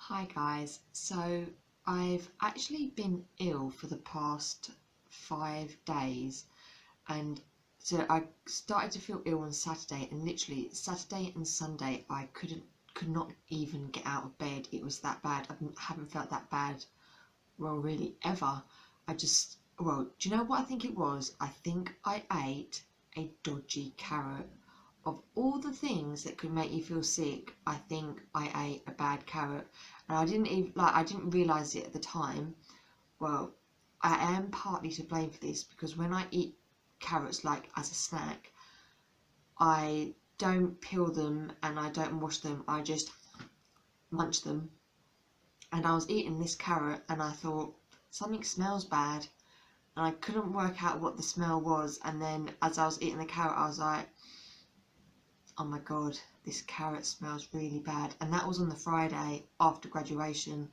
Hi guys, so I've actually been ill for the past 5 days, and so I started to feel ill on Saturday, and literally Saturday and Sunday I could not even get out of bed. It was that bad. I haven't felt that bad, well, really ever. Do you know what I think it was? I think I ate a dodgy carrot. Of all the things that could make you feel sick, I think I ate a bad carrot, and I didn't realize it at the time. Well, I am partly to blame for this because when I eat carrots like as a snack, I don't peel them and I don't wash them. I just munch them. And I was eating this carrot and I thought something smells bad, and I couldn't work out what the smell was. And then as I was eating the carrot, I was like, oh my god, this carrot smells really bad. And that was on the Friday after graduation,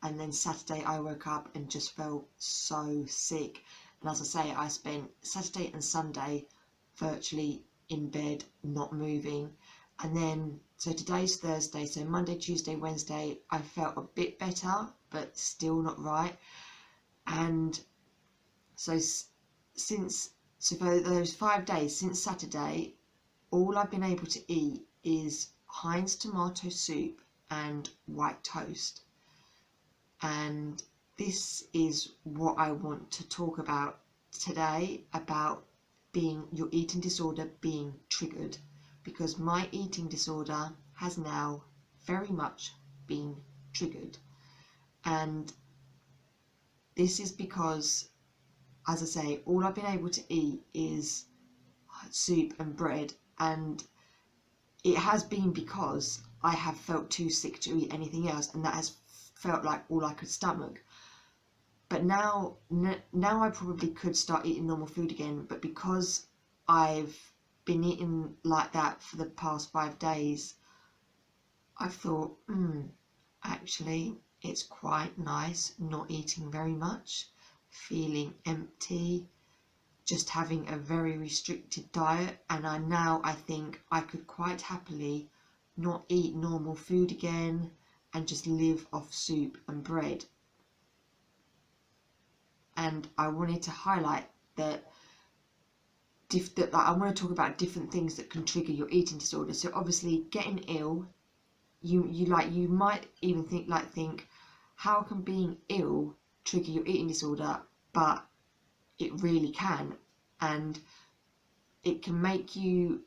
and then Saturday I woke up and just felt so sick. And as I say, I spent Saturday and Sunday virtually in bed, not moving. And then, so today's Thursday, so Monday, Tuesday, Wednesday, I felt a bit better, but still not right. And so for those 5 days since Saturday, all I've been able to eat is Heinz tomato soup and white toast. And this is what I want to talk about today, about your eating disorder being triggered, because my eating disorder has now very much been triggered. And this is because, as I say, all I've been able to eat is soup and bread, and it has been because I have felt too sick to eat anything else, and that has felt like all I could stomach. But now I probably could start eating normal food again, but because I've been eating like that for the past 5 days, I've thought, actually it's quite nice not eating very much, feeling empty, just having a very restricted diet. And I think I could quite happily not eat normal food again and just live off soup and bread. And I wanted to highlight that I want to talk about different things that can trigger your eating disorder. So obviously getting ill, you might even think how can being ill trigger your eating disorder? But it really can, and it can make you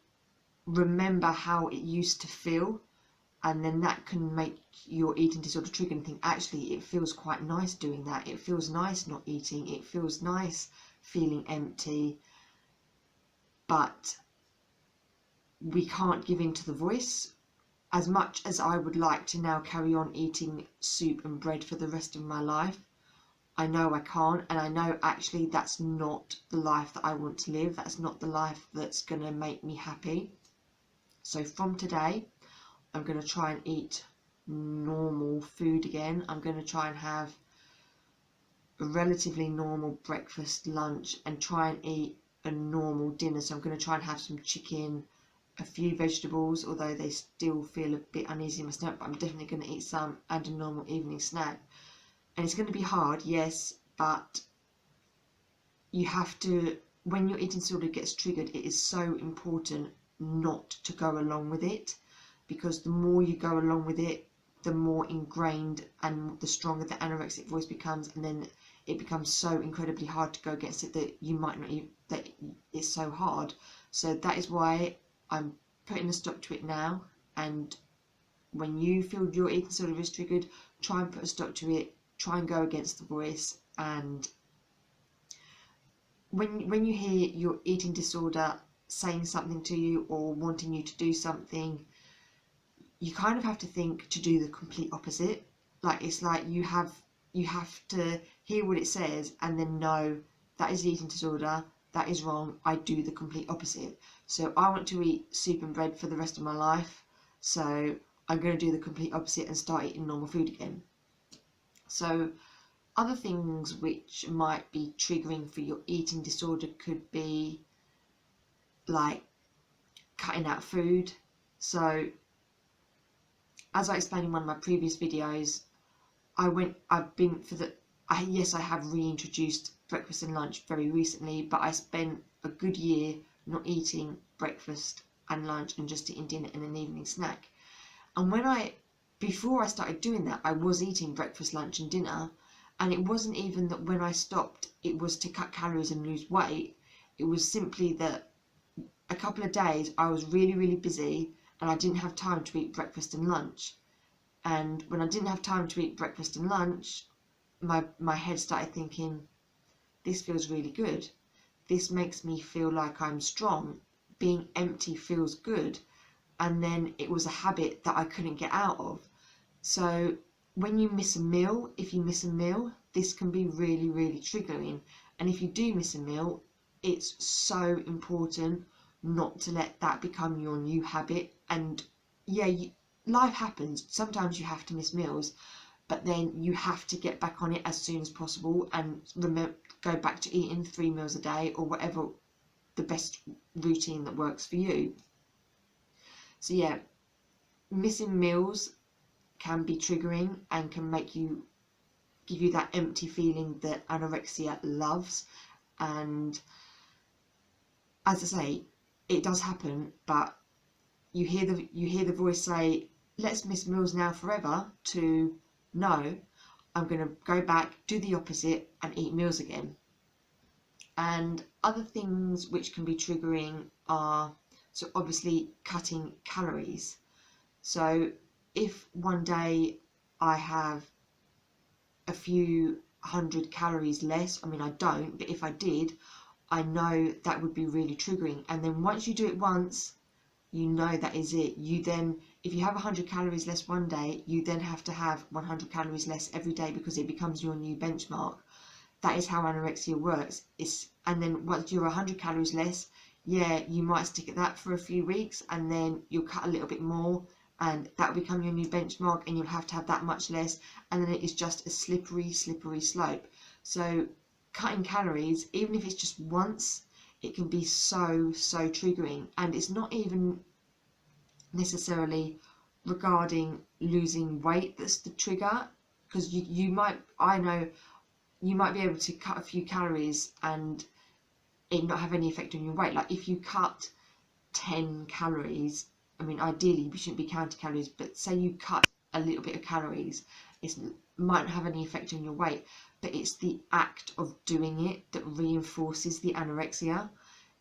remember how it used to feel, and then that can make your eating disorder trigger and think, actually it feels quite nice doing that, it feels nice not eating, it feels nice feeling empty. But we can't give in to the voice. As much as I would like to now carry on eating soup and bread for the rest of my life, I know I can't, and I know actually that's not the life that I want to live. That's not the life that's going to make me happy. So from today, I'm going to try and eat normal food again. I'm going to try and have a relatively normal breakfast, lunch, and try and eat a normal dinner. So I'm going to try and have some chicken, a few vegetables, although they still feel a bit uneasy in my stomach, but I'm definitely going to eat some, and a normal evening snack. And it's going to be hard, yes, but you have to, when your eating disorder gets triggered, it is so important not to go along with it, because the more you go along with it, the more ingrained and the stronger the anorexic voice becomes, and then it becomes so incredibly hard to go against it that you might not even, that it's so hard. So that is why I'm putting a stop to it now. And when you feel your eating disorder is triggered, try and put a stop to it. Try and go against the voice. And when you hear your eating disorder saying something to you or wanting you to do something, you kind of have to think to do the complete opposite. Like, it's like you have to hear what it says and then know that is eating disorder, that is wrong, I do the complete opposite. So I want to eat soup and bread for the rest of my life, so I'm going to do the complete opposite and start eating normal food again. So other things which might be triggering for your eating disorder could be like cutting out food. So as I explained in one of my previous videos, yes, I have reintroduced breakfast and lunch very recently, but I spent a good year not eating breakfast and lunch and just eating dinner and an evening snack. And before I started doing that, I was eating breakfast, lunch and dinner, and it wasn't even that when I stopped it was to cut calories and lose weight. It was simply that a couple of days I was really, really busy and I didn't have time to eat breakfast and lunch. And when I didn't have time to eat breakfast and lunch, my head started thinking, this feels really good. This makes me feel like I'm strong. Being empty feels good. And then it was a habit that I couldn't get out of. So when you miss a meal, if you miss a meal, this can be really, really triggering. And if you do miss a meal, it's so important not to let that become your new habit. And yeah, life happens. Sometimes you have to miss meals, but then you have to get back on it as soon as possible and go back to eating 3 meals a day or whatever the best routine that works for you. So yeah, missing meals can be triggering and can give you that empty feeling that anorexia loves. And as I say, it does happen, but you hear the voice say, let's miss meals now forever, to no, I'm going to go back, do the opposite and eat meals again. And other things which can be triggering are, so obviously cutting calories. So if one day I have a few hundred calories less, I mean I don't, but if I did, I know that would be really triggering. And then once you do it once, you know that is it. You then, if you have 100 calories less one day, you then have to have 100 calories less every day because it becomes your new benchmark. That is how anorexia works. And then once you're 100 calories less, yeah, you might stick at that for a few weeks and then you'll cut a little bit more and that will become your new benchmark and you'll have to have that much less, and then it is just a slippery slope. So cutting calories, even if it's just once, it can be so triggering. And it's not even necessarily regarding losing weight that's the trigger, because I know you might be able to cut a few calories and it not have any effect on your weight. Like if you cut 10 calories, I mean ideally we shouldn't be counting calories, but say you cut a little bit of calories, it might not have any effect on your weight, but it's the act of doing it that reinforces the anorexia.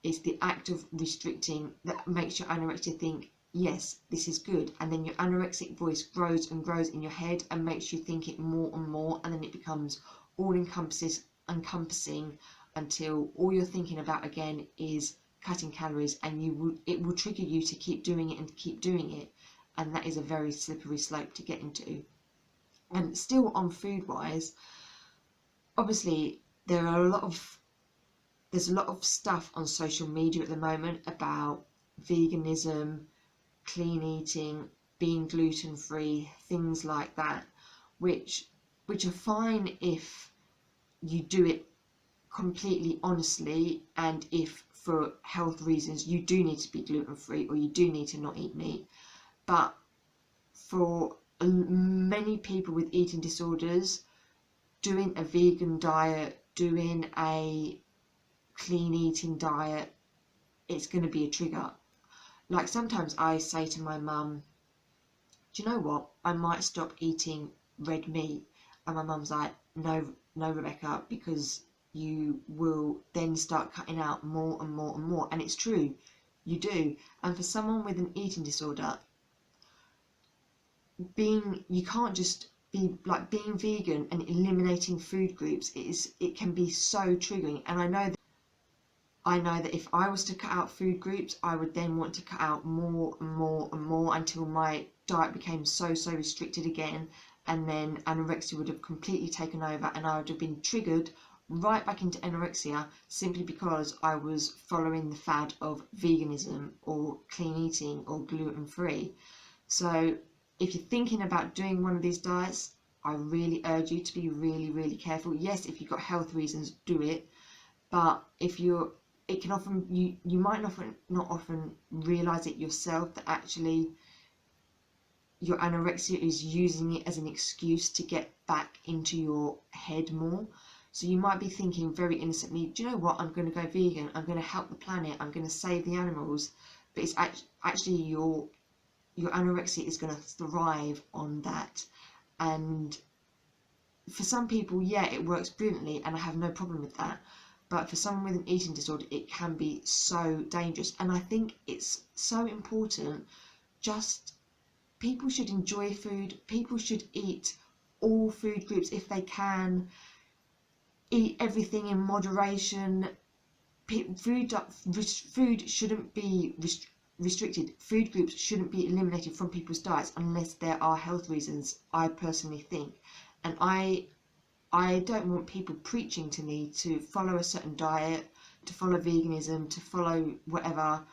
It's the act of restricting that makes your anorexia think, yes, this is good, and then your anorexic voice grows and grows in your head and makes you think it more and more, and then it becomes all encompassing until all you're thinking about again is cutting calories, and it will trigger you to keep doing it and keep doing it, and that is a very slippery slope to get into. And still on food wise, obviously there's a lot of stuff on social media at the moment about veganism, clean eating, being gluten free, things like that, which are fine if you do it completely honestly, and if for health reasons you do need to be gluten free or you do need to not eat meat. But for many people with eating disorders, doing a vegan diet, doing a clean eating diet, it's going to be a trigger. Like sometimes I say to my mum, do you know what, I might stop eating red meat, and my mum's like, no Rebecca, because you will then start cutting out more and more and more. And it's true, you do. And for someone with an eating disorder, you can't just be like, being vegan and eliminating food groups, it can be so triggering. And I know that if I was to cut out food groups, I would then want to cut out more and more and more until my diet became so restricted again, and then anorexia would have completely taken over and I would have been triggered right back into anorexia simply because I was following the fad of veganism or clean eating or gluten free. So if you're thinking about doing one of these diets, I really urge you to be really careful. Yes, if you've got health reasons, do it, but it can often, you might not often realize it yourself, that actually your anorexia is using it as an excuse to get back into your head more. So you might be thinking very innocently, do you know what, I'm going to go vegan, I'm going to help the planet, I'm going to save the animals, but it's actually your anorexia is going to thrive on that. And for some people, yeah, it works brilliantly and I have no problem with that, but for someone with an eating disorder it can be so dangerous. And I think it's so important, just people should enjoy food, people should eat all food groups if they can, eat everything in moderation. Food shouldn't be restricted. Food groups shouldn't be eliminated from people's diets unless there are health reasons, I personally think. And I don't want people preaching to me to follow a certain diet, to follow veganism, to follow whatever,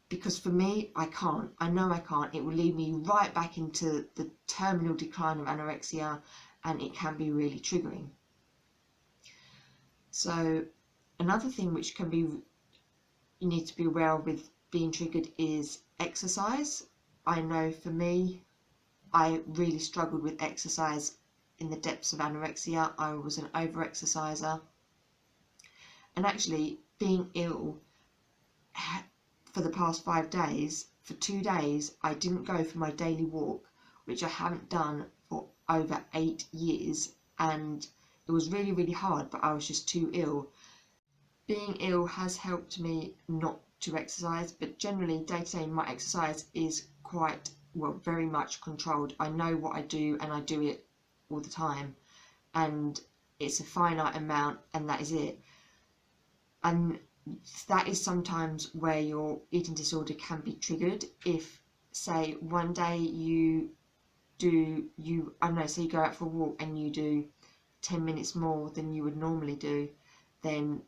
because for me, I can't. I know I can't. It will lead me right back into the terminal decline of anorexia, and it can be really triggering. So another thing which can be, you need to be aware of with being triggered is exercise. I know for me, I really struggled with exercise in the depths of anorexia. I was an over-exerciser. And actually, being ill for the past 5 days, for 2 days, I didn't go for my daily walk, which I haven't done for over 8 years. And it was really, really hard, but I was just too ill. Being ill has helped me not to exercise, but generally day to day my exercise is quite, well, very much controlled. I know what I do and I do it all the time, and it's a finite amount and that is it. And that is sometimes where your eating disorder can be triggered. If, say, one day I don't know, say you go out for a walk and you do 10 minutes more than you would normally do, then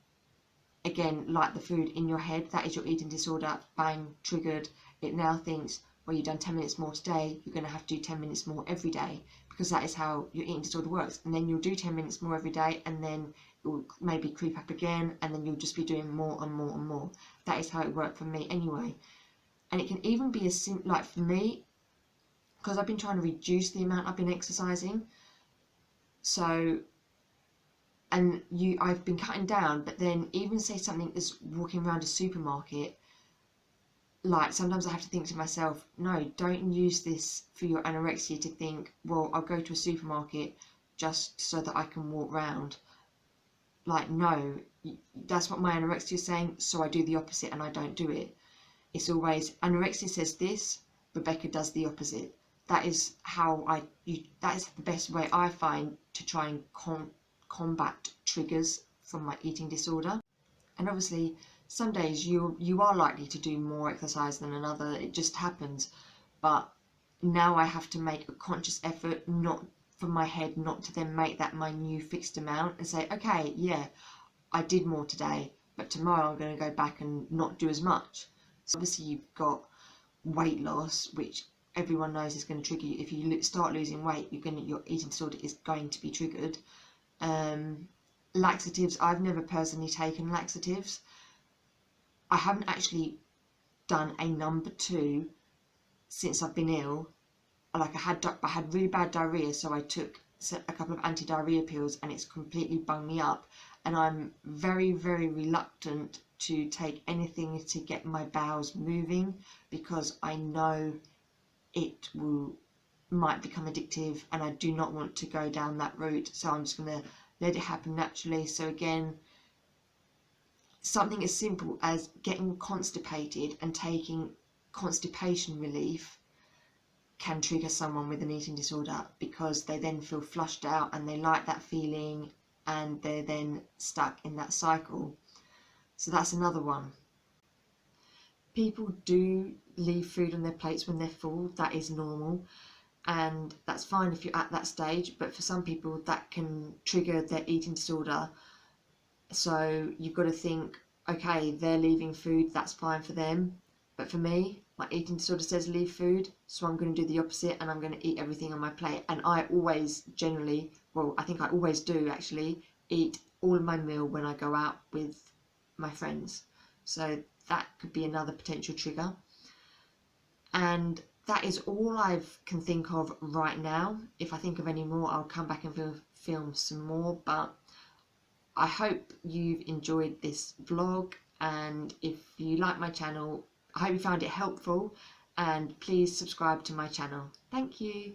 again, like the food in your head, that is your eating disorder, bang, triggered. It now thinks, well, you've done 10 minutes more today, you're going to have to do 10 minutes more every day, because that is how your eating disorder works. And then you'll do 10 minutes more every day, and then it will maybe creep up again, and then you'll just be doing more and more and more. That is how it worked for me anyway. And it can even be as simple, like for me, because I've been trying to reduce the amount I've been exercising, so, and I've been cutting down, but then even say something as walking around a supermarket, like sometimes I have to think to myself, no, don't use this for your anorexia to think, well, I'll go to a supermarket just so that I can walk around. Like, no, that's what my anorexia is saying, so I do the opposite and I don't do it. It's always, anorexia says this, Rebecca does the opposite. That is how that is the best way I find to try and combat triggers from my eating disorder. And obviously, some days you are likely to do more exercise than another. It just happens. But now I have to make a conscious effort, not from my head, not to then make that my new fixed amount and say, okay, yeah, I did more today, but tomorrow I'm going to go back and not do as much. So obviously you've got weight loss, which everyone knows is going to trigger you. If you start losing weight, your eating disorder is going to be triggered. Laxatives, I've never personally taken laxatives. I haven't actually done a number 2 since I've been ill. Like I had really bad diarrhea, so I took a couple of anti-diarrhea pills and it's completely bunged me up. And I'm very, very reluctant to take anything to get my bowels moving, because I know it might become addictive and I do not want to go down that route. So I'm just going to let it happen naturally. So again, something as simple as getting constipated and taking constipation relief can trigger someone with an eating disorder, because they then feel flushed out and they like that feeling and they're then stuck in that cycle. So that's another one. People do leave food on their plates when they're full. That is normal, and that's fine if you're at that stage, but for some people that can trigger their eating disorder. So you've got to think, okay, they're leaving food, that's fine for them, but for me, my eating disorder says leave food, so I'm going to do the opposite and I'm going to eat everything on my plate. And I always generally, well, I think I always do actually, eat all of my meal when I go out with my friends. So that could be another potential trigger. And that is all I can think of right now. If I think of any more, I'll come back and film some more, but I hope you've enjoyed this vlog, and if you like my channel, I hope you found it helpful, and please subscribe to my channel. Thank you.